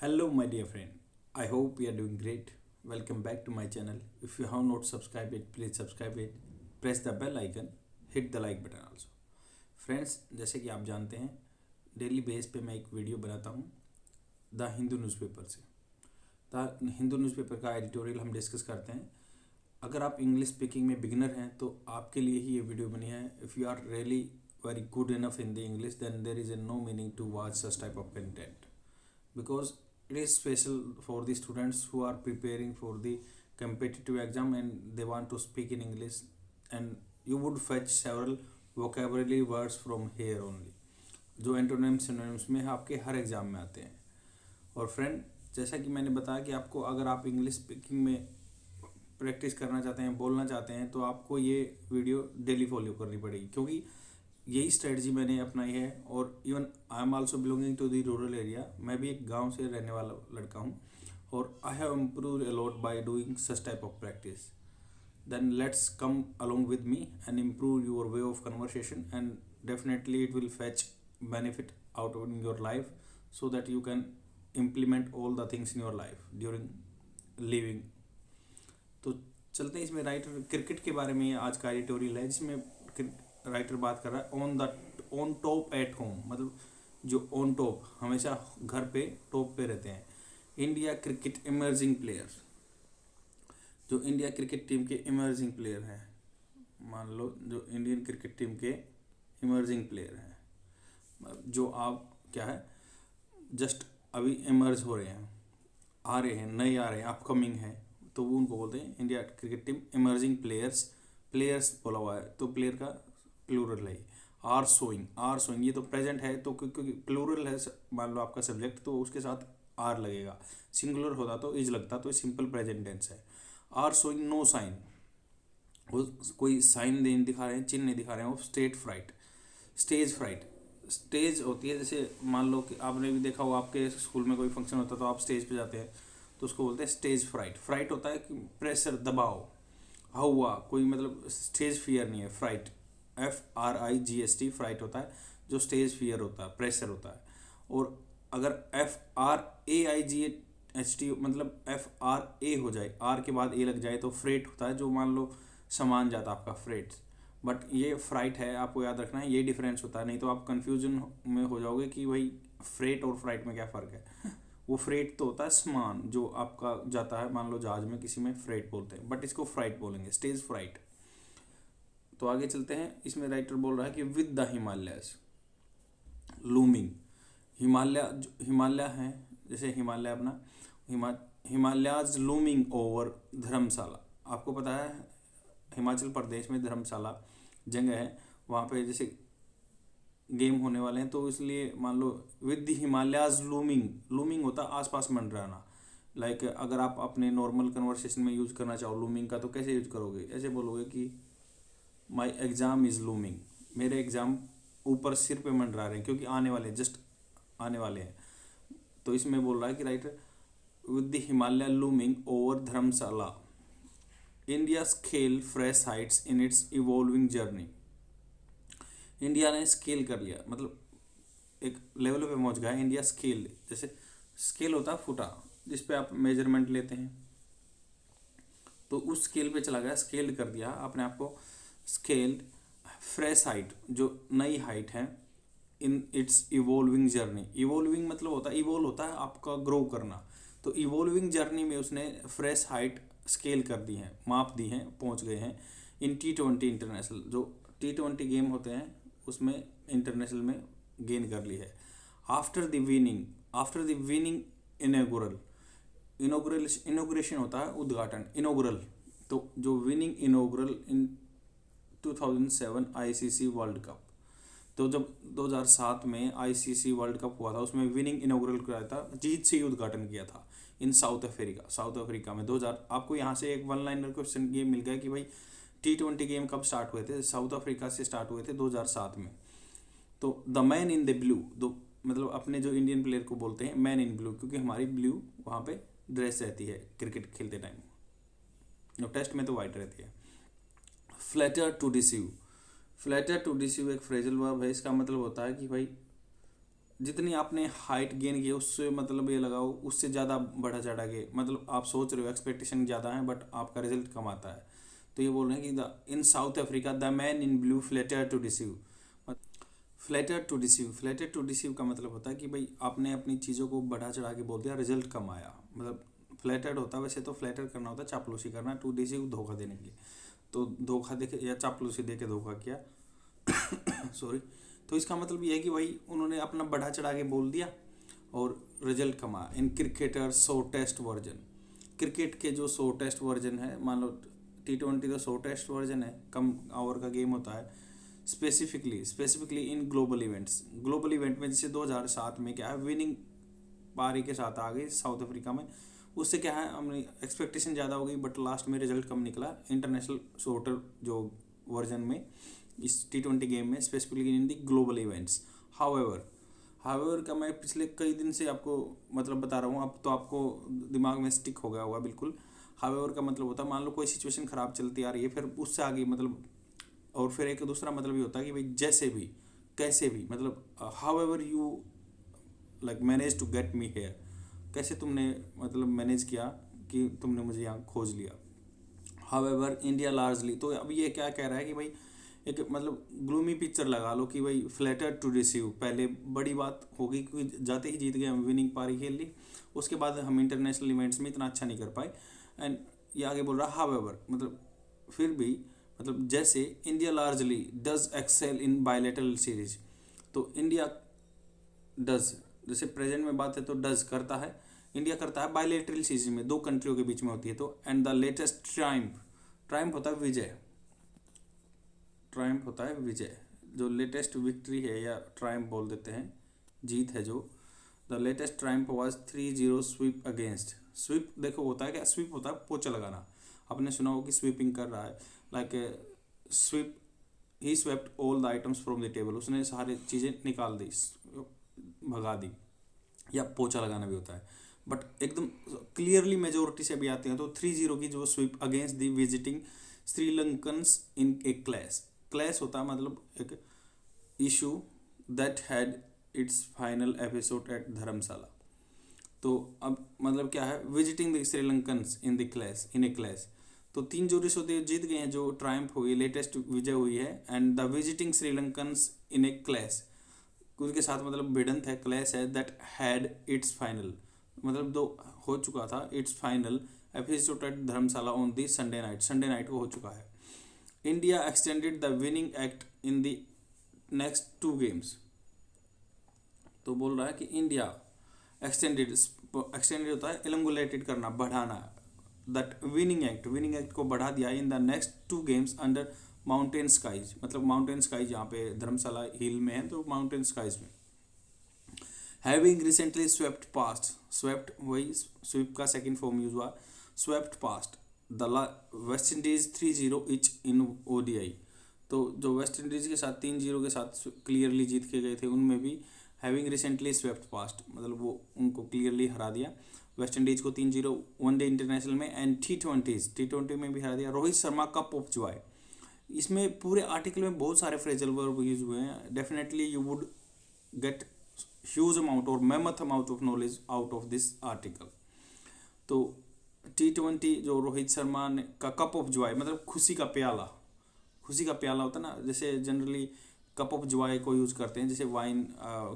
Hello, my dear friend. I hope you are doing great. Welcome back to my channel. If you have not subscribed it, please subscribe it. Press the bell icon. Hit the like button also. Friends, जैसे कि आप जानते हैं, daily base पे मैं एक video बनाता हूँ द हिंदू न्यूज़पेपर से। द हिंदू न्यूज़पेपर का एडिटोरियल हम डिस्कस करते हैं। अगर आप इंग्लिश स्पीकिंग में बिगिनर हैं तो आपके लिए ही ये वीडियो बनी है। If you are really very good enough in the English, then there is no meaning to watch such type of content, because it is special for the students who are preparing for the competitive exam and they want to speak in English, and you would fetch several vocabulary words from here only, जो antonyms synonyms में आपके हर exam में आते हैं। और friend, जैसा कि मैंने बताया कि आपको अगर आप इंग्लिश स्पीकिंग में प्रैक्टिस करना चाहते हैं, बोलना चाहते हैं, तो आपको ये वीडियो डेली फॉलो करनी पड़ेगी, क्योंकि यही स्ट्रेटजी मैंने अपनाई है। और even I am also belonging to the rural area. मैं भी एक गांव से रहने वाला लड़का हूँ और I have improve a lot by doing such type of practice. Then let's come along with me and improve your way of conversation, and definitely it will fetch benefit out in your life, so that you can implement all the things in your life during living. तो चलते हैं इसमें। Writer cricket के बारे में आज का editorial है, जिसमें राइटर बात कर रहा है ऑन टॉप एट होम, मतलब जो ऑन टॉप हमेशा घर पे टॉप पे रहते हैं। इंडिया क्रिकेट इमर्जिंग प्लेयर, जो इंडिया क्रिकेट टीम के इमर्जिंग प्लेयर हैं, मान लो जो इंडियन क्रिकेट टीम के इमर्जिंग प्लेयर हैं, जो आप क्या है जस्ट अभी इमर्ज हो रहे हैं, आ रहे हैं, नए आ रहे हैं, अपकमिंग है, तो वो उनको बोलते हैं India cricket team emerging players बोला हुआ है तो प्लेयर का प्लूरल है। आर सोइंग ये तो प्रेजेंट है, तो क्योंकि प्लूरल है, मान लो आपका सब्जेक्ट, तो उसके साथ आर लगेगा। सिंगुलर होता तो इज लगता, तो सिंपल प्रेजेंट टेंस है। आर सोइंग नो साइन, वो कोई साइन नहीं दिखा रहे हैं, चिन्ह नहीं दिखा रहे हैं। वो स्टेज फ्राइट स्टेज होती है, जैसे मान लो कि आपने भी देखा हो, आपके स्कूल में कोई फंक्शन होता है तो आप स्टेज पे जाते हैं, तो उसको बोलते हैं स्टेज फ्राइट होता है कि प्रेशर, दबाव, हुआ कोई, मतलब स्टेज फियर नहीं है। फ्राइट FRIGST फ्राइट होता है, जो स्टेज फियर होता है, प्रेशर होता है। और अगर FRAIGHT मतलब FRA हो जाए, आर के बाद ए लग जाए, तो फ्रेट होता है, जो मान लो सामान जाता है आपका, फ्रेट। बट ये फ्राइट है, आपको याद रखना है, ये डिफरेंस होता है, नहीं तो आप कंफ्यूजन में हो जाओगे कि भाई फ्रेट और फ्राइट में क्या फ़र्क है। वो फ्रेट तो होता है सामान जो आपका जाता है, मान लो जहाज में, किसी में फ्रेट बोलते हैं, बट इसको फ्राइट बोलेंगे, स्टेज फ्राइट। तो आगे चलते हैं। इसमें राइटर बोल रहा है कि with the Himalayas looming, Himalaya है, जैसे हिमालय अपना हिमालयाज लूमिंग ओवर धर्मशाला। आपको पता है हिमाचल प्रदेश में धर्मशाला जगह है, वहाँ पे जैसे गेम होने वाले हैं, तो इसलिए मान लो विद द हिमालयाज लूमिंग होता है आसपास मंडराना। लाइक अगर आप अपने नॉर्मल कन्वर्सेशन में यूज करना चाहो लूमिंग का, तो कैसे यूज करोगे? ऐसे बोलोगे कि माई एग्ज़ाम इज़ लूमिंग, मेरे एग्ज़ाम ऊपर सिर पे मंडरा रहे हैं, क्योंकि आने वाले हैं, जस्ट आने वाले हैं। तो इसमें बोल रहा है कि writer with the Himalaya looming over Dharamshala, India scale fresh heights in its evolving journey. India ने स्केल कर लिया, मतलब एक लेवल पे पहुंच गया है। इंडिया स्केल, जैसे स्केल होता है फुटा, जिस पे आप मेजरमेंट लेते हैं, तो उस स्केल पे चला गया, स्केल कर दिया अपने आप को। स्केल्ड फ्रेश हाइट, जो नई हाइट है, in its evolving journey. Evolving मतलब इवॉल्व होता है आपका ग्रो करना, तो इवॉल्विंग जर्नी में उसने फ्रेश हाइट स्केल कर दी है, माप दी है, पहुंच गए हैं। इन T20 इंटरनेशनल, जो T20 गेम होते हैं उसमें इंटरनेशनल में गेन कर ली है। आफ्टर द विनिंग इनोग्रेशन होता है उद्घाटन, इनोग्रल, तो जो विनिंग इनोग्रल इन 2007 ICC वर्ल्ड कप, तो जब 2007 में ICC वर्ल्ड कप हुआ था, उसमें विनिंग इनोग्रल कराया था, जीत से ही उद्घाटन किया था इन साउथ अफ्रीका में 2000। आपको यहाँ से एक वन लाइनर क्वेश्चन ये मिल गया कि भाई T20 गेम कब स्टार्ट हुए थे? साउथ अफ्रीका से स्टार्ट हुए थे 2007 में। तो the man in the blue, दो मतलब अपने जो इंडियन प्लेयर को बोलते हैं मैन इन ब्लू, क्योंकि हमारी ब्लू वहाँ पे ड्रेस रहती है क्रिकेट खेलते टाइम, टेस्ट में तो वाइट रहती है। फ्लैटर टू डिसीव एक फ्रेजल वर्ब है, इसका मतलब होता है कि भाई जितनी आपने हाइट गेन की है उससे मतलब ये लगाओ उससे ज़्यादा बढ़ा चढ़ा के, मतलब आप सोच रहे हो एक्सपेक्टेशन ज़्यादा है बट आपका रिजल्ट कम आता है। तो ये बोल रहे हैं कि the in South Africa the man in blue flatter to deceive. Flatter to deceive का मतलब होता है कि भाई आपने अपनी चीज़ों को बढ़ा चढ़ा के बोल दिया, रिजल्ट कम आया। मतलब फ्लैटर्ड होता है, वैसे तो फ्लैटर करना होता है चापलूसी करना, टू डिसीव धोखा देने के लिए। तो धोखा दे के या चापलूसी दे के धोखा किया सॉरी। तो इसका मतलब ये है कि भाई उन्होंने अपना बढ़ा चढ़ा के बोल दिया और रिजल्ट कम आया। In cricketer show test version, cricket के जो शो टेस्ट वर्जन है, मान लो T20 तो शो टेस्ट वर्जन है, कम ओवर का गेम होता है। Specifically in global events, global event में जैसे 2007 में क्या है, विनिंग पारी के साथ आ गई साउथ अफ्रीका में। उससे क्या है, हमने एक्सपेक्टेशन ज़्यादा हो गई बट लास्ट में रिजल्ट कम निकला इंटरनेशनल शॉर्टर जो वर्जन में इस T20 गेम में, specifically in the global events. However का मैं पिछले कई दिन से आपको मतलब बता रहा हूँ, अब तो आपको दिमाग में स्टिक हो गया होगा बिल्कुल। हाउएवर का मतलब होता है मान लो कोई सिचुएशन ख़राब चलती आ रही है, फिर उससे आगे मतलब, और फिर एक दूसरा मतलब ये होता है कि भाई जैसे भी कैसे भी, मतलब however you like manage to get me here, कैसे तुमने मतलब मैनेज किया कि तुमने मुझे यहाँ खोज लिया। हाउ एवर इंडिया लार्जली, तो अब ये क्या कह रहा है कि भाई एक मतलब ग्लूमी पिक्चर लगा लो कि भाई फ्लैटर्ड टू रिसीव, पहले बड़ी बात होगी क्योंकि जाते ही जीत गए हम, विनिंग पारी खेल ली, उसके बाद हम इंटरनेशनल इवेंट्स में इतना अच्छा नहीं कर पाए। एंड ये आगे बोल रहा है हाउ एवर मतलब फिर भी, मतलब जैसे India largely does excel in bilateral series. तो इंडिया डज, जैसे प्रेजेंट में बात है तो डज करता है, इंडिया करता है बायलैटरल सीरीज में, दो कंट्रियों के बीच में होती है। तो and the latest Triumph, Triumph होता है विजय, ट्रायम्फ होता है विजय, जो लेटेस्ट विक्ट्री है या ट्रायम्फ बोल देते हैं, जीत है जो। The latest triumph was 3-0 sweep against. Sweep देखो होता है क्या, स्वीप होता है पोचा लगाना, आपने सुना हो कि स्वीपिंग कर रहा है, like sweep, he swept all the items from the table, उसने सारी चीज़ें निकाल दी, भगा दी, या पोछा लगाना भी होता है। बट एकदम क्लियरली मेजोरिटी से भी आते हैं तो 3-0 की जो sweep against the visiting Sri Lankans in a clash. Clash होता है मतलब एक issue that had its final episode at Dharamshala. तो अब मतलब क्या है, visiting the Sri Lankans in the clash, in a clash. तो 3-0 से जीत गए हैं, जो ट्रायम्फ हुई, लेटेस्ट विजय हुई है। And the visiting Sri Lankans in a clash, उनके साथ मतलब भिड़ंत है, क्लैश है, दैट हैड इट्स फाइनल, मतलब दो हो चुका था, it's final episode at Dharamshala on the Sunday night को हो चुका है। India extended the winning act in the next 2 games. तो बोल रहा है कि इंडिया एक्सटेंडेड, एक्सटेंडेड होता है एलंगुलेटेड करना, बढ़ाना, दैट विनिंग एक्ट को बढ़ा दिया in the next 2 games under mountain skies, मतलब माउंटेन स्काइज यहाँ पे धर्मशाला हिल में है तो माउंटेन स्काइज में। Having recently swept past, swept वही स्वीप का सेकंड फॉर्म यूज हुआ, swept past the West Indies 3-0 each in ODI. तो जो वेस्ट इंडीज के साथ 3-0 के साथ क्लियरली जीत के गए थे, उनमें भी हैविंग रिसेंटली स्वेप्ट पास्ट, मतलब वो उनको क्लियरली हरा दिया वेस्ट इंडीज को 3-0 वनडे इंटरनेशनल में। एंड T20 में भी हरा दिया। Rohit Sharma cup of Joy, इसमें पूरे आर्टिकल में बहुत सारे फ्रेजल वर्ब यूज हुए हैं। Definitely you would get huge amount और mammoth amount of knowledge out of this article. तो T20 जो रोहित शर्मा ने का कप ऑफ जॉय, मतलब खुशी का प्याला, खुशी का प्याला होता है ना, जैसे जनरली कप ऑफ जॉय को यूज़ करते हैं, जैसे वाइन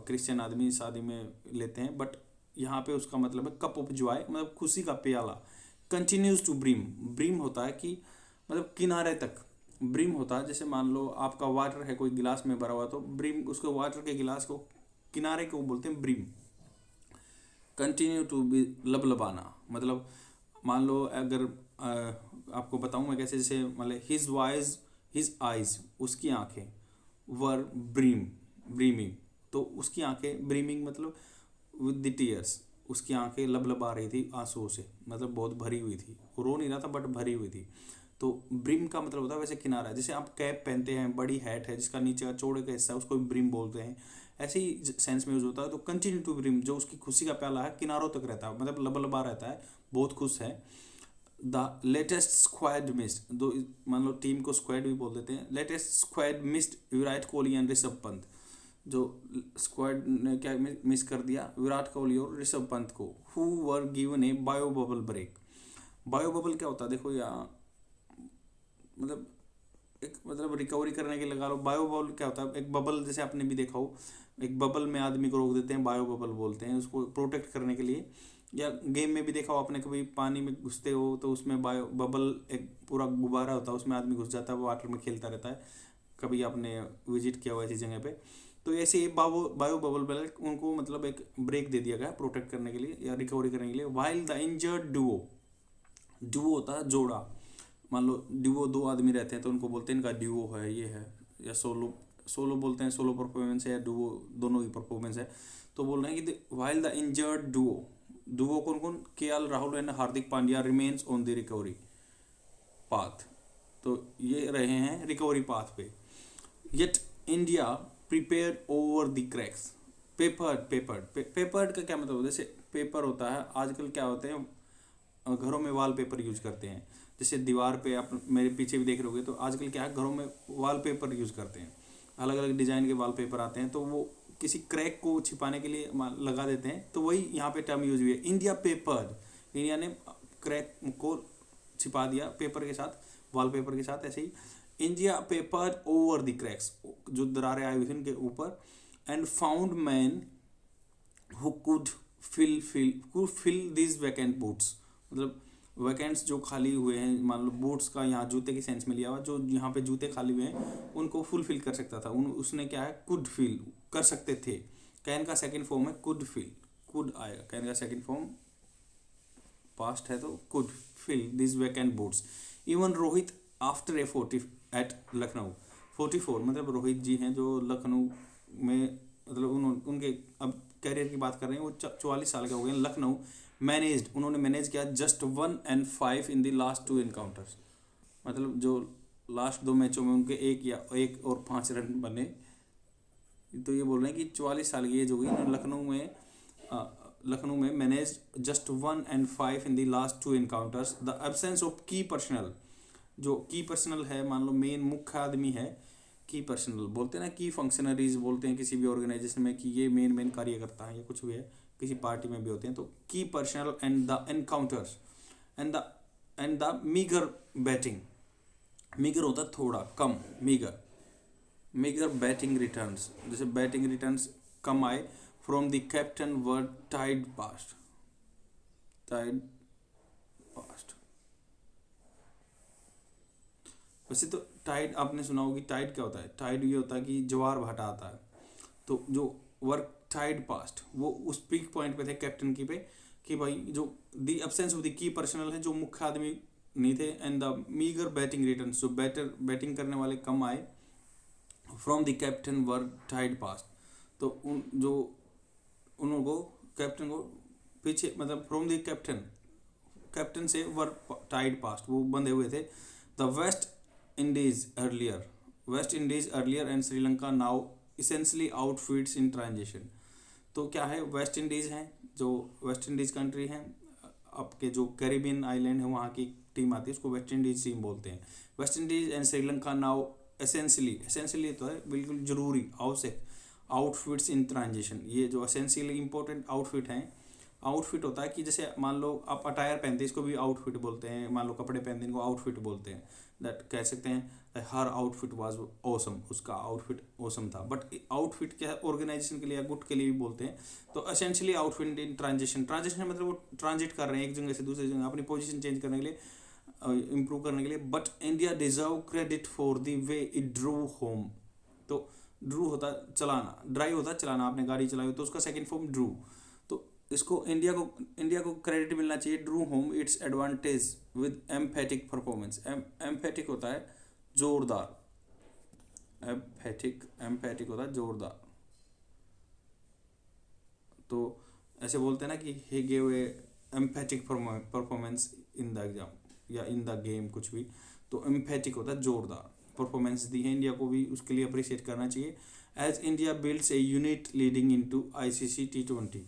क्रिश्चियन आदमी शादी में लेते हैं, बट यहाँ पे उसका मतलब है कप ऑफ जॉय, मतलब खुशी का प्याला। कंटिन्यूज टू ब्रीम, ब्रीम होता है कि मतलब किनारे तक, ब्रीम होता है जैसे मान लो आपका वाटर है कोई गिलास में भरा हुआ, तो ब्रीम उसको वाटर के गिलास को किनारे को बोलते हैं ब्रीम। कंटिन्यू टू बी, लबलबाना, मतलब मान लो अगर आपको बताऊं मैं कैसे, जैसे मतलब हिज आइज, उसकी आंखें, वर ब्रीमिंग, तो उसकी आंखें ब्रीमिंग मतलब विद द टीयर्स, उसकी आंखें लबलबा रही थी आंसुओं से, मतलब बहुत भरी हुई थी, वो रो नहीं रहा था बट भरी हुई थी। तो ब्रिम का मतलब होता है वैसे किनारा, जैसे आप कैप पहनते हैं, बड़ी हैट है जिसका नीचे का चौड़े का हिस्सा है, उसको ब्रिम बोलते हैं, ऐसे ही सेंस में यूज होता है। तो कंटिन्यू टू ब्रिम, जो उसकी खुशी का प्याला है किनारों तक रहता है, मतलब लबलबा रहता है, बहुत खुश है। द लेटेस्ट स्क्वाड मिस्ड, दो मान लो टीम को स्क्वाड भी बोल देते हैं, latest squad missed Virat Kohli and Rishabh Pant, जो स्क्वाड ने क्या मिस कर दिया, विराट कोहली और ऋषभ पंत को, who were given a bio bubble break. Bio bubble क्या होता है, देखो यहाँ मतलब एक मतलब रिकवरी करने के लिए लगा लो। बायो बबल क्या होता है, एक बबल जैसे आपने भी देखा हो, एक बबल में आदमी को रोक देते हैं, बायो बबल बोलते हैं उसको, प्रोटेक्ट करने के लिए। या गेम में भी देखा हो आपने, कभी पानी में घुसते हो तो उसमें बायो बबल एक पूरा गुब्बारा होता है, उसमें आदमी घुस जाता है, वो वाटर में खेलता रहता है। कभी आपने विजिट किया हुआ ऐसी जगह पे। तो ऐसे ही बायो बबल ब्रेक उनको मतलब एक ब्रेक दे दिया गया प्रोटेक्ट करने के लिए या रिकवरी करने के लिए। While the injured Duo, Duo होता है जोड़ा, मान लो डुओ दो आदमी रहते हैं तो उनको बोलते हैं इनका डुओ है, ये है। या सोलो, सोलो बोलते हैं, सोलो परफॉर्मेंस है, या डुओ, दोनों ही परफॉर्मेंस है। तो बोल रहे हैं कि while the injured Duo, Duo कौन कौन, KL Rahul and Hardik Pandya remains on the recovery path. तो ये रहे हैं रिकवरी पाथ पे। Yet India prepare over the cracks. Peppered का क्या मतलब, जैसे पेपर होता है आजकल क्या होते हैं घरों में वॉलपेपर यूज करते हैं, जैसे दीवार पे आप मेरे पीछे भी देख रहे होगे, तो आजकल क्या है घरों में वॉलपेपर यूज करते हैं, अलग अलग डिजाइन के वॉलपेपर आते हैं, तो वो किसी क्रैक को छिपाने के लिए लगा देते हैं। तो वही यहाँ पे टर्म यूज हुई है, इंडिया पेपर्ड, इंडिया ने क्रैक को छिपा दिया पेपर के साथ, वॉलपेपर के साथ। ऐसे ही India paper over the cracks, जो दरारें आई हुई थी उनके ऊपर, and found man who could fill this vacant boots. मतलब वैकेंट्स जो खाली हुए हैं, मान लो बूट्स का यहाँ जूते की सेंस में लिया हुआ, जो यहाँ पे जूते खाली हुए हैं उनको फुलफिल कर सकता था। उसने क्या है, कुड फिल कर सकते थे। कैन का सेकंड फॉर्म है कुड फिल, कुड आएगा, कैन का सेकंड फॉर्म पास्ट है तो could fill this vacant boots. Even Rohit after a 40 at Lucknow, 44 मतलब रोहित जी हैं जो लखनऊ में, मतलब उनके अब कैरियर की बात कर रहे हैं, वो 44 साल के हो गए हैं। लखनऊ मैनेज्ड, उन्होंने मैनेज किया just 1 and 5 in the last 2 encounters, मतलब जो लास्ट 2 मैचों में उनके 1 और 5 रन बने। तो ये बोल रहे हैं कि 44 साल की एज हो गई, उन्होंने लखनऊ में manage just 1 and 5 in the last 2 encounters. The absence of की पर्सनल, जो की पर्सनल है, मान लो मेन मुख्य आदमी है, की पर्सनल बोलते हैं ना, की फंक्शनरीज बोलते हैं किसी भी ऑर्गेनाइजेशन में, कि ये मेन कार्य करता है या कुछ भी है, किसी पार्टी में भी होते हैं। तो की personal and the encounters and the meagre batting, meagre होता है थोड़ा कम, मीगर बैटिंग रिटर्न्स, जैसे बैटिंग रिटर्न्स कम आए from the captain were tied past. वैसे तो टाइड आपने सुना होगी, टाइड क्या होता है, टाइड ये होता है कि ज्वार भाटा आता है। तो जो वर्क टाइड पास्ट, वो उस पीक पॉइंट पे थे कैप्टन की पे, कि भाई जो the absence of the key personal है, जो मुख्य आदमी नहीं थे, and the meagre batting returns, जो बैटिंग करने वाले कम आए, from the captain were tied past. तो उनको कैप्टन को पीछे, मतलब फ्रॉम द कैप्टन से वर टाइड पास्ट, वो बंधे हुए थे। The West Indies earlier and Sri Lanka now essentially outfits in transition. तो क्या है, वेस्ट इंडीज़ हैं, जो वेस्ट इंडीज़ कंट्री है, आपके जो कैरिबियन आइलैंड है वहाँ की टीम आती है, उसको वेस्ट इंडीज़ टीम बोलते हैं। West Indies and Sri Lanka now essentially तो है बिल्कुल जरूरी, आवश्यक, आउटफिट्स इन ट्रांजिशन। ये जो एसेंशियली इंपॉर्टेंट आउटफिट हैं, आउटफिट होता है कि जैसे मान लो आप अटायर पहनते हैं, इसको भी आउटफिट बोलते हैं, मान लो कपड़े पहनते हैं इनको आउटफिट बोलते हैं। दैट कह सकते हैं हर आउटफिट वाज ऑसम, उसका आउटफिट ऑसम था। बट आउटफिट क्या है, ऑर्गेनाइजेशन के लिए या गुट के लिए भी बोलते हैं। तो एसेंशियली आउटफिट इन ट्रांजिशन मतलब वो ट्रांजिट कर रहे हैं एक जगह से दूसरी जगह, अपनी पोजीशन चेंज करने के लिए, इम्प्रूव करने के लिए। But India deserve credit for the way it Drew home. तो ड्रू होता चलाना, ड्राइव होता चलाना, आपने गाड़ी चलाई तो उसका सेकेंड फॉर्म ड्रू। तो इसको इंडिया को क्रेडिट मिलना चाहिए, Drew home it's advantage with emphatic performance. Emphatic होता है जोरदार, एम्फेटिक होता है जोरदार। तो ऐसे बोलते हैं ना कि he gave a emphatic performance in the exam या इन द गेम, कुछ भी। तो एम्फेटिक होता है जोरदार परफॉर्मेंस दी है, इंडिया को भी उसके लिए अप्रिशिएट करना चाहिए। As India builds a unit leading into ICC T20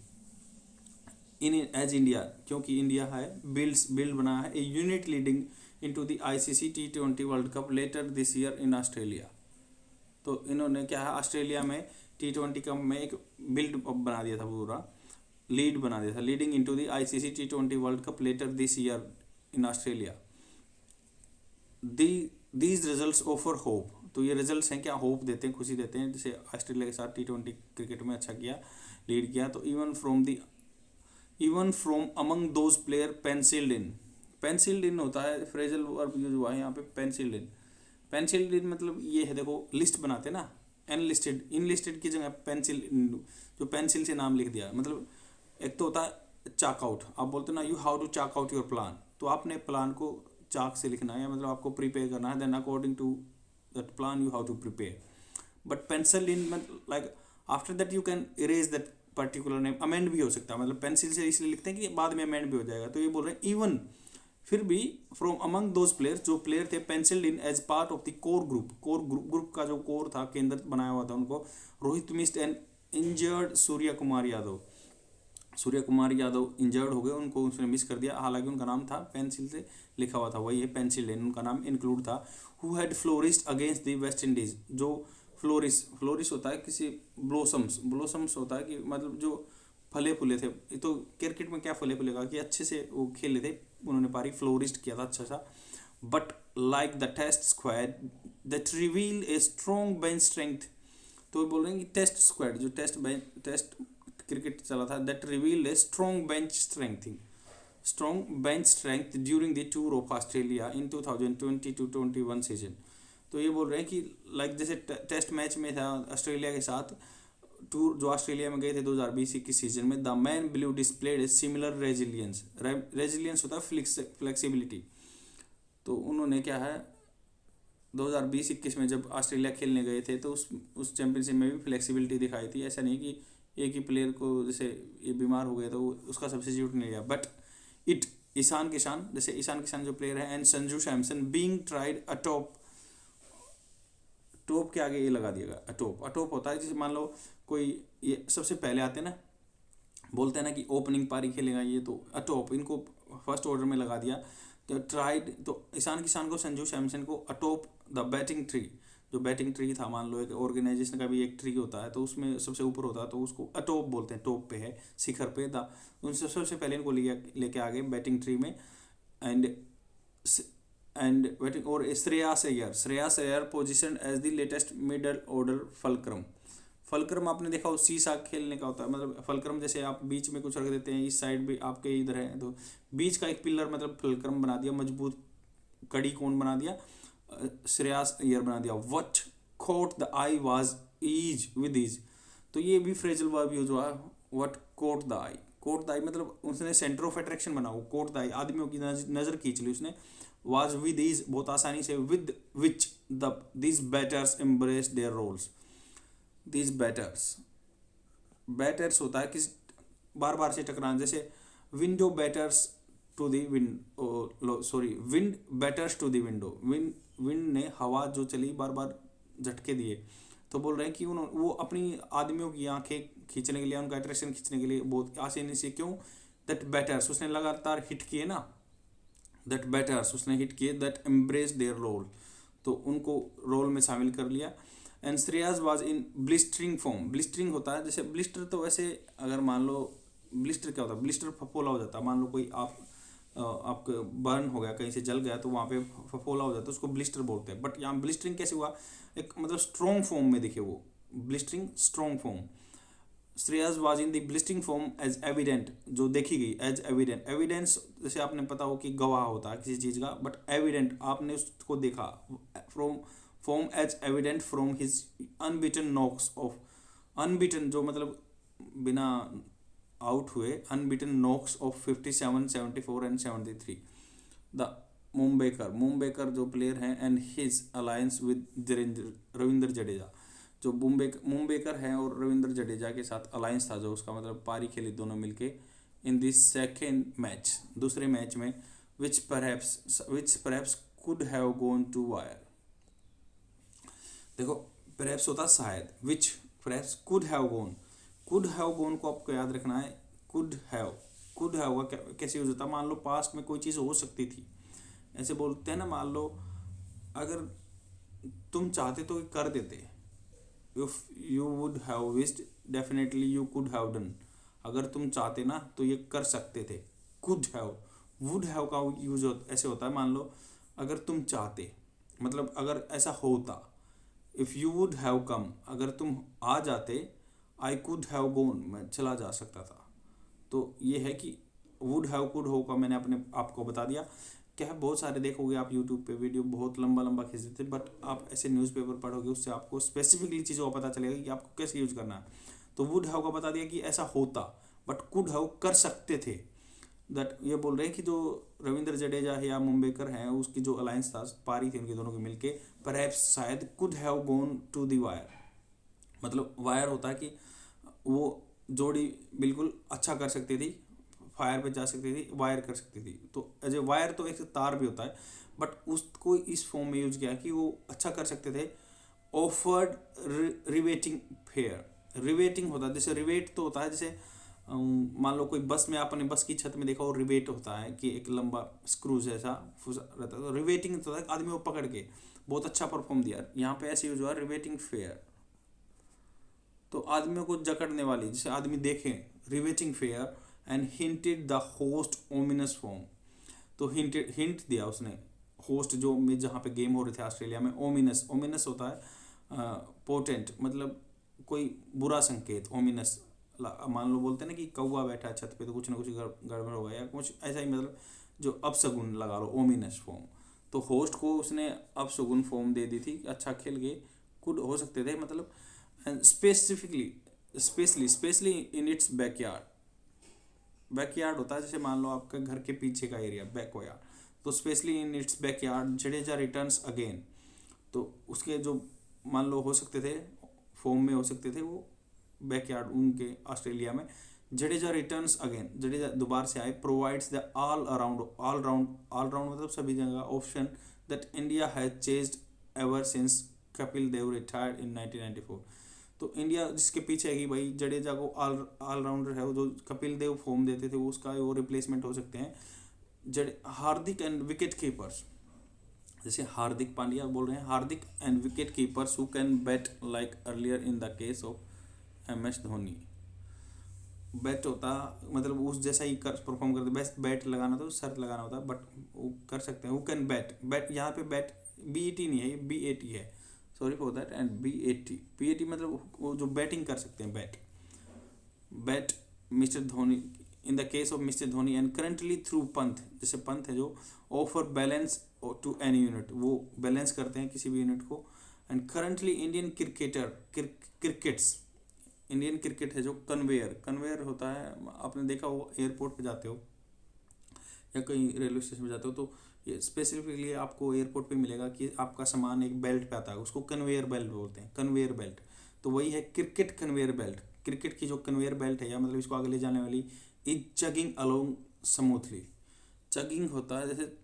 as India, क्योंकि इंडिया है बिल्ड बना है a unit leading into the ICC T20 world cup later this year in Australia. तो इन्होंने क्या है, ऑस्ट्रेलिया में T20 का में एक बिल्ड बना दिया था पूरा, लीड बना दिया था, leading into the ICC T20 world cup later this year in Australia. These results offer hope, तो ये रिजल्ट्स हैं क्या, होप देते हैं, खुशी देते हैं। जैसे ऑस्ट्रेलिया के साथ T20 क्रिकेट में अच्छा किया, लीड किया, तो even from among those player pencilled in, pencilled in होता है फ्रेजल वर्ब यूज हुआ है यहाँ पे, पेंसिल्ड इन। पेंसिल्ड इन मतलब ये है, देखो लिस्ट बनाते ना, एनलिस्टेड, इनलिस्टेड की जगह पेंसिल, जो पेंसिल से नाम लिख दिया, मतलब एक तो होता है चाक आउट, आप बोलते हो ना you how to chalk out your plan, तो आपने प्लान को चाक से लिखना है, मतलब आपको प्रिपेयर करना है, then according to that plan you how to prepare. But pencil in like after that you can erase that particular name, amend भी हो सकता है, मतलब पेंसिल से इसलिए लिखते हैं कि बाद में अमेंड भी हो जाएगा। तो ये बोल रहे हैं इवन, फिर भी फ्रॉम अमंग दोज प्लेयर्स, जो प्लेयर थे pencilled in as part of the core group, group का जो कोर था, केंद्र बनाया हुआ था उनको, Rohit missed and injured Surya Kumar Yadav, Surya Kumar Yadav injured हो गए, उनको उसने मिस कर दिया, हालांकि उनका नाम था पेंसिल से लिखा हुआ था, वही है पेंसिल इन, उनका नाम इंक्लूड था। Who had flourished against the West Indies, जो फ्लोरिश होता है किसी, ब्लोसम्स होता है कि मतलब जो फले फूले थे, तो क्रिकेट में क्या फले फूलेगा कि अच्छे से वो खेले थे, उन्होंने पारी फ्लोरिस्ट किया था अच्छा सा। But like the test squad that reveal a strong bench strength, तो बोल रहे हैं कि टेस्ट स्क्वाड जो टेस्ट क्रिकेट चला था, that reveal a strong bench strength during the tour of Australia in 2020-21 season. तो ये बोल रहे हैं कि लाइक जैसे टेस्ट मैच में था ऑस्ट्रेलिया के साथ, टूर जो ऑस्ट्रेलिया में गए थे 2020-21 सीजन में, the man blue displayed a similar resilience होता है फ्लेक्सिबिलिटी। तो उन्होंने क्या है 2020-21 में जब ऑस्ट्रेलिया खेलने गए थे, तो उस चैंपियनशिप में भी फ्लेक्सिबिलिटी दिखाई थी। ऐसा नहीं कि एक ही प्लेयर को जैसे ये बीमार हो गया तो उसका सब्स्टिट्यूट नहीं लिया, बट ईशान किशान, जैसे ईशान किशान जो प्लेयर है, and Sanju Samson being tried atop, top के आगे ये लगा दिएगा अटॉप होता है, जैसे मान लो कोई ये सबसे पहले आते हैं ना, बोलते हैं ना कि ओपनिंग पारी खेलेगा ये, तो अटॉप इनको फर्स्ट ऑर्डर में लगा दिया। तो ट्राइड, तो ईशान किशान को, संजू सैमसन को अटॉप द बैटिंग ट्री, जो बैटिंग ट्री था, मान लो एक ऑर्गेनाइजेशन का भी एक ट्री होता है, तो उसमें सबसे ऊपर होता है, तो उसको अटॉप बोलते हैं, टॉप पे है, शिखर पे, द उनसे सबसे पहले इनको लेके आ गए बैटिंग ट्री में। एंड बैटिंग, और Shreyas Iyer position as the latest middle order fulcrum आपने देखा, उस सीसा खेलने का होता है, मतलब फलक्रम जैसे आप बीच में कुछ रख देते हैं, इस साइड भी आपके इधर है, तो बीच का एक पिलर मतलब फलक्रम बना दिया, मजबूत कड़ी कोण बना दिया, श्रेयस अय्यर बना दिया। What caught the eye was ease with ease, तो ये भी फ्रेजल वर्ब यूज हुआ, व्हाट कॉट द आई मतलब उसने सेंटर ऑफ अट्रैक्शन बना, वो कॉट द आई आदमियों की नजर खींच ली उसने, वाज विद ईज बहुत आसानी से, with which these batters embrace their roles, these batters होता है कि बार बार से टकराना, जैसे wind batters to the wind batters to the window, wind ने हवा जो चली बार बार झटके दिए, तो बोल रहे हैं कि वो अपनी आदमियों की आंखें खींचने के लिए, उनका अट्रैक्शन खींचने के लिए बहुत आसानी से, क्यों, दैट बैटर्स उसने लगातार हिट किए ना, दैट बैटर्स उसने हिट किए, दैट एम्ब्रेस देयर रोल, तो उनको रोल में शामिल कर लिया। And Shreyas was in blistering form, blistering होता है, जैसे ब्लिस्टर तो वैसे अगर मान लो ब्लिस्टर क्या होता है, ब्लिस्टर फफोला हो जाता है, मान लो कोई आपका बर्न हो गया, कहीं से जल गया, तो वहाँ पे फफोला हो जाता है, उसको ब्लिस्टर बोलते हैं। बट यहाँ ब्लिस्टरिंग कैसे हुआ, एक मतलब स्ट्रॉन्ग फॉर्म में दिखे, वो blistering strong form. Shreyas was in the blistering form as evident, जो देखी गई एज एविडेंट, एविडेंस जैसे आपने पता हो कि गवाह होता है किसी चीज़ का, बट एविडेंट आपने उसको देखा, form as evident from his unbeaten knocks of, unbeaten जो मतलब बिना आउट हुए, unbeaten knocks of 57, 74 and 73, the Mumbaikar जो प्लेयर हैं, and his alliance with Ravindra Jadeja, जो मुंबईकर हैं और रविंद्र जडेजा के साथ अलायंस था, जो उसका मतलब पारी खेली दोनों मिलके, इन दिस सेकेंड मैच, दूसरे मैच में, which perhaps could have gone to wire, देखो परहैप्स होता शायद, which perhaps could have gone को आपको याद रखना है, कुड हैव का कैसे यूज होता है, मान लो पास्ट में कोई चीज़ हो सकती थी, ऐसे बोलते हैं ना, मान लो अगर तुम चाहते तो कर देते, if you would have wished definitely you could have done. अगर तुम चाहते ना तो ये कर सकते थे। कुड हैव, वुड हैव का यूज ऐसे होता है, मान लो अगर तुम चाहते, मतलब अगर ऐसा होता, if you would have come, अगर तुम आ जाते, आई कुड हैव गोन, मैं चला जा सकता था। तो ये है कि वुड हैव कुड हो का मैंने अपने आपको बता दिया। क्या है, बहुत सारे देखोगे आप यूट्यूब पे वीडियो बहुत लंबा लंबा खींच देते, बट आप ऐसे न्यूज़पेपर पढ़ोगे उससे आपको स्पेसिफिकली चीज़ों का पता चलेगा कि आपको कैसे यूज करना है। तो वुड हैव का बता दिया कि ऐसा होता, बट कुड हैव कर सकते थे। दैट ये बोल रहे हैं कि जो रविंद्र जडेजा है या मुंबईकर हैं, उसकी जो अलायंस था, पारी थी उनकी दोनों की मिलके, परहैप्स शायद could have gone to the wire. मतलब वायर होता है कि वो जोड़ी बिल्कुल अच्छा कर सकती थी, फायर पे जा सकती थी, वायर कर सकती थी। तो एज ए वायर तो एक तार भी होता है, बट उसको इस फॉर्म में यूज किया कि वो अच्छा कर सकते थे। ऑफर्ड रिवेटिंग फेयर, रिवेटिंग होता है, जैसे रिवेट तो होता है जैसे मान लो कोई बस में, आपने बस की छत में देखा हो रिवेट होता है कि एक लंबा स्क्रू जैसा रहता है। तो रिवेटिंग होता है आदमी को पकड़ के बहुत अच्छा परफॉर्म दिया, यहाँ पे ऐसे यूज हुआ रिवेटिंग फेयर। तो आदमियों को जकड़ने वाली, जैसे आदमी देखें, riveting fair and hinted the host ominous form. तो हिंट दिया उसने, होस्ट जो में जहाँ पे गेम हो रहे थे ऑस्ट्रेलिया में, ओमिनस, ओमिनस होता है पोटेंट, मतलब कोई बुरा संकेत, ओमिनस। मान लो बोलते हैं ना कि कौवा बैठा है छत पे तो कुछ ना कुछ गड़बड़ होगा या कुछ ऐसा ही, मतलब जो अपशगुन लगा लो, ओमिनस फॉर्म। तो होस्ट को उसने अपशगुन फॉर्म दे दी थी, अच्छा खेल गए, कुड हो सकते थे, मतलब specifically, specially in its backyard. Backyard होता है जैसे मान लो आपका घर के पीछे का एरिया बैकयार्ड, तो specially in its backyard Jadeja returns again. तो उसके जो मान लो हो सकते थे, फॉर्म में हो सकते थे वो बैकयार्ड उनके ऑस्ट्रेलिया में। जडेजा रिटर्न्स अगेन, जडेजा दोबारा से आए, प्रोवाइड्स द ऑल राउंड मतलब सभी जगह option that India has chased ever since Kapil Dev retired in 1994। तो इंडिया जिसके पीछे है कि भाई जडेजा को ऑलराउंडर है, वो जो कपिल देव फॉर्म देते थे वो उसका वो रिप्लेसमेंट हो सकते हैं। हार्दिक एंड विकेट कीपर्स, जैसे हार्दिक पांड्या बोल रहे हैं, Hardik and wicket keepers who can bat like earlier in the case of MS Dhoni. Bat होता मतलब उस जैसा ही कर परफॉर्म करते, बेस्ट बैट लगाना तो शर्त लगाना होता है, बट वो कर सकते हैं। हु कैन बैट, बैट यहाँ पे बैट BET नहीं है, ये BAT है, sorry for that, and BAT मतलब वो जो बैटिंग कर सकते हैं, bat mister Dhoni, in the case of mister Dhoni and currently through Pant, जैसे पंत है जो offer balance to any unit, वो बैलेंस करते हैं किसी भी यूनिट को। And currently Indian crickets, Indian cricket है जो कन्वेयर होता है, आपने देखा हो एयरपोर्ट पे जाते हो या कहीं रेलवे स्टेशन पे जाते हो, तो ये स्पेसिफिकली आपको एयरपोर्ट पे मिलेगा कि आपका सामान एक बेल्ट पे आता है, उसको कन्वेयर बेल्ट बोलते हैं, कन्वेयर बेल्ट। तो वही है क्रिकेट कन्वेयर बेल्ट। क्रिकेट की जो कन्वेयर बेल्ट है, या मतलब इसको आगे ले जाने वाली, is chugging along smoothly. Chugging होता है, जैसे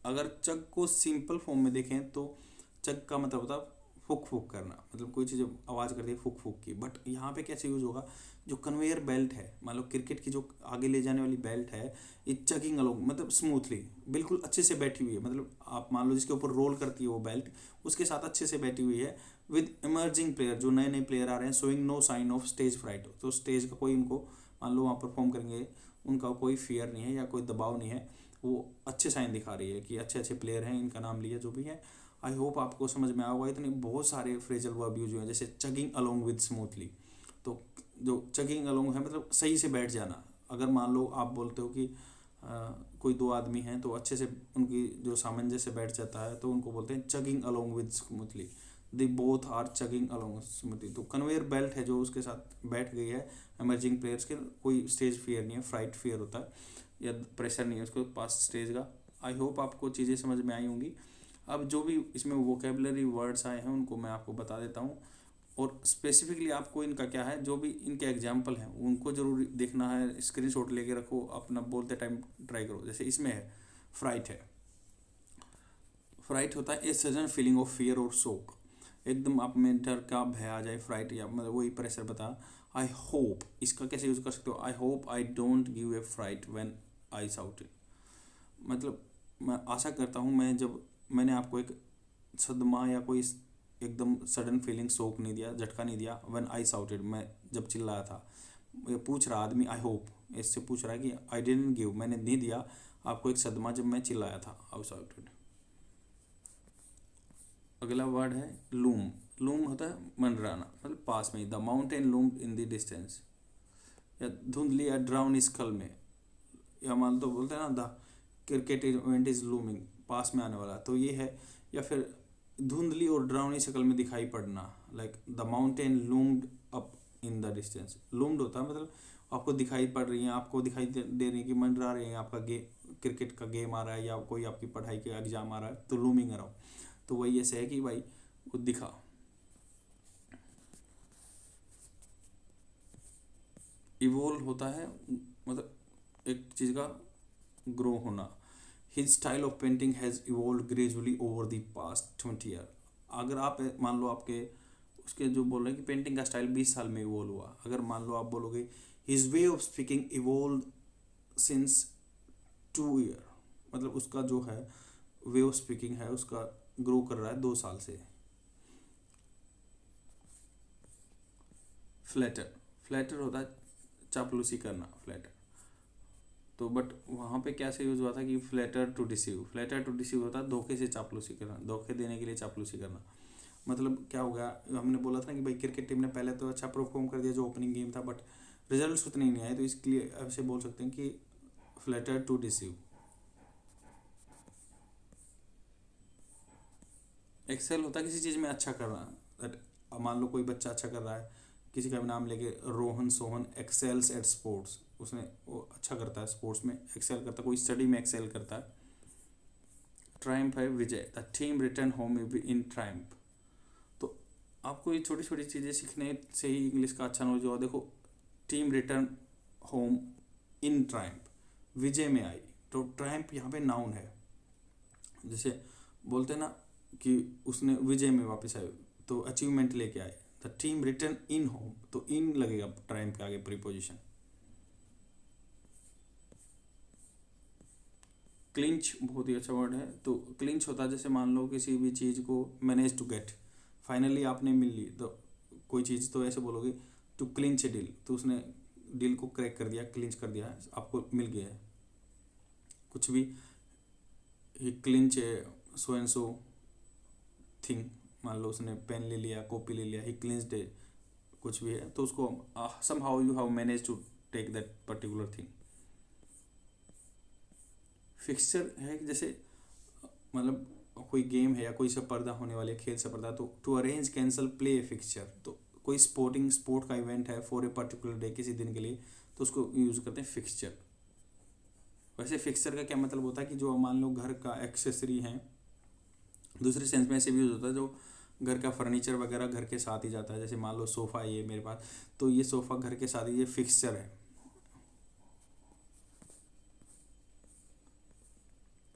अगर चग को सिंपल फॉर्म में देखें तो चग का मतलब होता है फूक फूक करना, मतलब कोई चीज़ आवाज़ करती है फूक फूक की। बट यहाँ पे कैसे यूज होगा, जो कन्वेयर बेल्ट है, मान लो क्रिकेट की जो आगे ले जाने वाली बेल्ट है, ये चगिंग अलोंग मतलब स्मूथली, बिल्कुल अच्छे से बैठी हुई है। मतलब आप मान लो जिसके ऊपर रोल करती है वो बेल्ट, उसके साथ अच्छे से बैठी हुई है। विद इमर्जिंग प्लेयर, जो नए नए प्लेयर आ रहे हैं, showing no sign of stage fright, तो स्टेज का कोई उनको, मान लो वहाँ परफॉर्म करेंगे, उनका कोई फियर नहीं है या कोई दबाव नहीं है, वो अच्छे साइन दिखा रही है कि अच्छे अच्छे प्लेयर हैं, इनका नाम लिया जो भी है। आई होप आपको समझ में आया होगा। इतने बहुत सारे फ्रेजल वर्ब यूज हुए हैं, जैसे चगिंग अलोंग विद स्मूथली। तो जो चगिंग अलोंग है मतलब सही से बैठ जाना। अगर मान लो आप बोलते हो कि कोई दो आदमी हैं तो अच्छे से उनकी जो सामंजस्य बैठ जाता है, तो उनको बोलते हैं chugging along with smoothly, they both are chugging along smoothly. तो कन्वेयर बेल्ट है जो उसके साथ बैठ गई है इमर्जिंग प्लेयर्स के, कोई स्टेज फियर नहीं है, फ्राइट फियर होता है या प्रेशर नहीं है उसको पास स्टेज का। आई होप आपको चीज़ें समझ में आई होंगी। अब जो भी इसमें वोकेबलरी वर्ड्स आए हैं उनको मैं आपको बता देता हूँ, और स्पेसिफिकली आपको इनका क्या है, जो भी इनके एग्जाम्पल हैं उनको जरूर देखना है, स्क्रीनशॉट लेके रखो, अपना बोलते टाइम ट्राई करो। जैसे इसमें है फ्राइट है, फ्राइट होता है a sudden feeling of fear और शोक, एकदम आप में डर का भय आ जाए, फ्राइट, या मतलब वही प्रेशर बता। आई होप, इसका कैसे यूज कर सकते हो, I hope I don't give a fright when I shout it, मतलब मैं आशा करता हूँ मैं जब मैंने आपको एक सदमा या कोई एकदम सडन फीलिंग शोक नहीं दिया, झटका नहीं दिया। व्हेन आई शाउटेड, मैं जब चिल्लाया था। ये पूछ रहा आदमी आई होप, इससे पूछ रहा है कि आई डिडंट गिव, मैंने नहीं दिया आपको एक सदमा जब मैं चिल्लाया था, आई शाउटेड। अगला वर्ड है लूम। लूम होता है मंडराना, मतलब पास में। The mountain loom in the distance, या धुंधली या ड्राउन स्कल में, या मान तो बोलते हैं ना the cricket event is looming, पास में आने वाला, तो ये है। या फिर धुंधली और ड्राउनी शक्ल में दिखाई पड़ना, like the mountain loomed up in the distance. Loomed होता है मतलब आपको दिखाई पड़ रही है, आपको दिखाई दे रही है कि मंडरा रहे हैं, आपका क्रिकेट का गेम आ रहा है या कोई आपकी पढ़ाई का एग्जाम आ रहा है, तो लूमिंग अराउंड, तो वही ऐसे है कि भाई वो दिखा। इवोल्व होता है मतलब एक चीज़ का ग्रो होना। His style of painting has evolve gradually over the past 20 year. अगर आप मान लो आपके उसके जो बोल रहे हैं कि पेंटिंग का स्टाइल 20 साल में इवोल्व हुआ, अगर मान लो आप बोलोगे his way of speaking evolve since 2 year, मतलब उसका जो है वे ऑफ स्पीकिंग है उसका ग्रो कर रहा है 2 साल से। फ्लैटर, फ्लैटर होता है चापलूसी करना, फ्लैटर। तो बट वहाँ पे कैसे यूज़ हुआ था कि flatter to deceive, flatter to deceive होता है धोखे से चापलूसी करना, धोखे देने के लिए चापलूसी करना। मतलब क्या हो गया, हमने बोला था कि भाई क्रिकेट टीम ने पहले तो अच्छा परफॉर्म कर दिया जो ओपनिंग गेम था, बट रिजल्ट्स उतने नहीं आए, तो इसके लिए ऐसे बोल सकते हैं कि फ्लैटर टू डिसीव। एक्सेल होता है किसी चीज़ में अच्छा करना, दैट मान लो कोई बच्चा अच्छा कर रहा है, किसी का भी नाम लेके रोहन सोहन एक्सेल्स एट स्पोर्ट्स, उसने वो अच्छा करता है स्पोर्ट्स में, एक्सेल करता है, कोई स्टडी में एक्सेल करता है। ट्रायम्फ है विजय, the team return home in triumph. तो आपको ये छोटी छोटी चीज़ें सीखने से ही इंग्लिश का अच्छा नॉलेज हुआ। देखो team return home in triumph, विजय में आई, तो ट्रायम्फ यहाँ पे नाउन है। जैसे बोलते हैं ना कि उसने विजय में वापस आए, तो अचीवमेंट लेके आए। The team return in home, तो इन लगेगा ट्रायम्फ के आगे प्रीपोजिशन। क्लिंच बहुत ही अच्छा वर्ड है। तो क्लिंच होता है जैसे मान लो किसी भी चीज़ को मैनेज टू गेट, फाइनली आपने मिल ली, तो कोई चीज़ तो ऐसे बोलोगे टू क्लिंच ए डील, तो उसने डील को क्रैक कर दिया, क्लिंच कर दिया, आपको मिल गया है कुछ भी। He clinch a so and so thing, मान लो उसने पेन ले लिया, कॉपी ले लिया, ही क्लिंच्ड ए कुछ भी है, तो उसको somehow you have manage to take that particular thing. Fixture है कि जैसे मतलब कोई गेम है या कोई सा पर्दा होने वाले खेल से पर्दा, तो to arrange cancel play a fixture, तो कोई स्पोर्ट का इवेंट है फॉर ए पर्टिकुलर डे, किसी दिन के लिए, तो उसको यूज़ करते हैं फिक्सचर। वैसे फिक्सचर का क्या मतलब होता है कि जो मान लो घर का एक्सेसरी है, दूसरे सेंस में ऐसे भी यूज़ होता है जो घर का फर्नीचर वगैरह घर के साथ ही जाता है। जैसे मान लो सोफ़ा है ये मेरे पास, तो ये सोफ़ा घर के साथ ही, ये फिक्सचर है।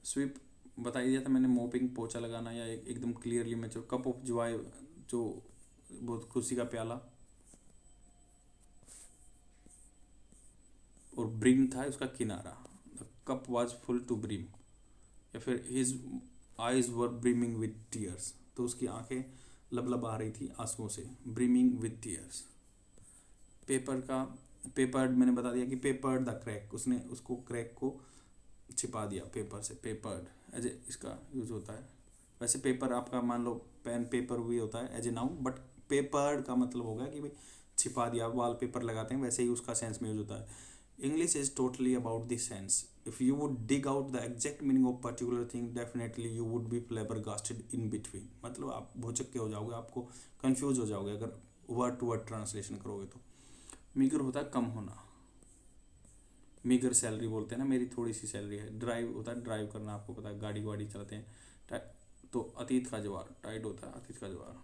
स्वीप बता ही दिया था मैंने, मोपिंग पोछा लगाना, या एकदम क्लियरली मैं जो कप ऑफ जॉय, जो बहुत खुशी का प्याला, और ब्रिम था उसका किनारा, the cup was full to brim. या फिर his eyes were brimming with tears, तो उसकी आंखें लबलब आ रही थी आंसुओं से, ब्रिमिंग विद टीयर्स। पेपर का पेपर्ड मैंने बता दिया कि पेपर्ड द क्रैक, उसने उसको क्रैक को छिपा दिया पेपर से, पेपर्ड एज ए इसका यूज होता है। वैसे पेपर आपका मान लो पेन पेपर भी होता है as a noun, but peppered का मतलब होगा कि भाई छिपा दिया, वॉलपेपर लगाते हैं, वैसे ही उसका सेंस में यूज होता है। English is totally about this sense. If you would dig out the exact meaning of particular thing, definitely you would be फ्लैबरगास्टेड in between, मतलब आप भौचक के हो जाओगे, आपको कंफ्यूज हो जाओगे अगर वर्ड टू वर्ड ट्रांसलेशन करोगे तो। मीगर होता है कम होना, मीगर सैलरी बोलते हैं ना, मेरी थोड़ी सी सैलरी है। ड्राइव होता है ड्राइव करना, आपको पता है गाड़ी वाड़ी चलाते हैं। तो अतीत का जवार, टाइड होता है अतीत का जवार।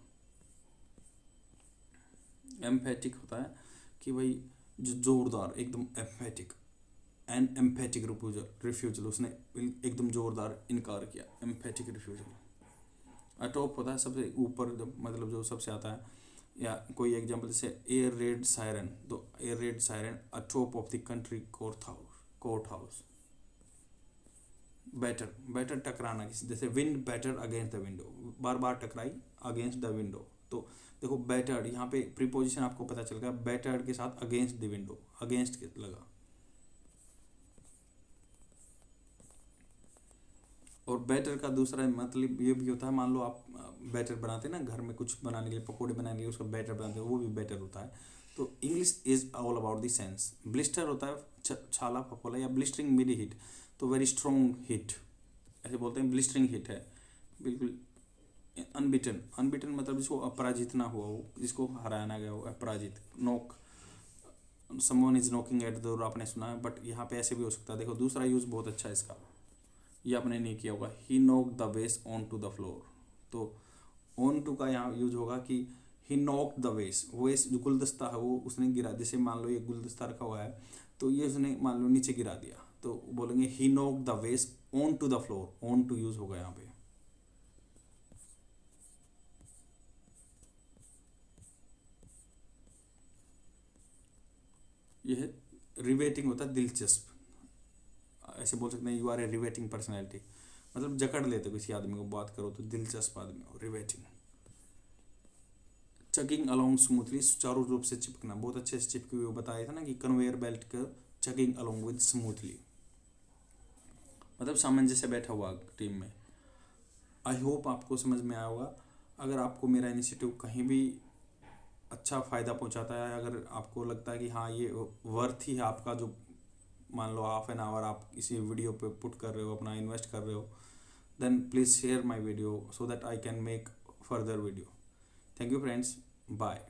एम्फेटिक होता है कि भाई जो जोरदार एकदम एम्फेटिक, एन एम्फेटिक रिफ्यूजल, उसने एकदम जोरदार इनकार किया, एम्फेटिक रिफ्यूजल। अटॉप होता है सबसे ऊपर, मतलब जो सबसे आता है। या कोई एग्जांपल जैसे एयर रेड सायरन, तो air raid siren atop of the country court house. Batter, batter टकराना किसी, जैसे wind batter against the window, बार बार टकराई अगेंस्ट द विंडो। तो देखो बैटर यहाँ पे प्रीपोजिशन आपको पता चल गया, बैटर के साथ अगेंस्ट द विंडो, अगेंस्ट के लगा। और बैटर का दूसरा मतलब ये भी होता है, मान लो आप बैटर बनाते हैं ना घर में, कुछ बनाने के लिए, पकौड़े बनाने के लिए उसका बैटर बनाते हैं, वो भी बैटर होता है। तो English is all about the sense. Blister होता है छाला फफोला या ब्लिस्टरिंग मिडी हीट, तो वेरी स्ट्रॉन्ग हीट, ऐसे बोलते हैं ब्लिस्टरिंग हीट है बिल्कुल। अनबिटन, अनबिटन मतलब जिसको अपराजित ना हुआ हो, जिसको हराया ना गया हो, अपराजित। Knock, someone is knocking at the door, आपने सुना है, बट यहाँ पे ऐसे भी हो सकता है। देखो दूसरा यूज बहुत अच्छा है इसका, ये आपने नहीं किया होगा, ही knock the vase onto the floor. तो ऑन टू का यहाँ यूज होगा कि ही नॉक द वेस जो गुलदस्ता है वो उसने गिरा, जैसे मान लो ये गुलदस्ता रखा हुआ है तो ये उसने मान लो नीचे गिरा दिया, तो बोलेंगे ही knock the vase onto the floor, onto use होगा यहाँ पे। यह रिवेटिंग होता है, दिलचस्प, ऐसे बोल सकते हैं you are a riveting personality, मतलब जकड़ लेते हो किसी आदमी को, बात करो तो दिलचस्प आदमी हो, रिवेटिंग। चगिंग अलोंग स्मूथली, सुचारू रूप से चिपकना, बहुत अच्छे से चिपके हुए बताया था ना कि कन्वेयर बेल्ट का चगिंग अलोंग विद स्मूथली, मतलब सामंजस्य बैठा हुआ टीम में। आई होप आपको समझ में आया होगा। अगर आपको मेरा इनिशिएटिव कहीं भी अच्छा फ़ायदा पहुंचाता है, अगर आपको लगता है कि हाँ ये वर्थ ही है आपका, जो मान लो हाफ एन आवर आप इसी वीडियो पे पुट कर रहे हो, अपना इन्वेस्ट कर रहे हो, then please share my video so that I can make further video. Thank you friends, bye.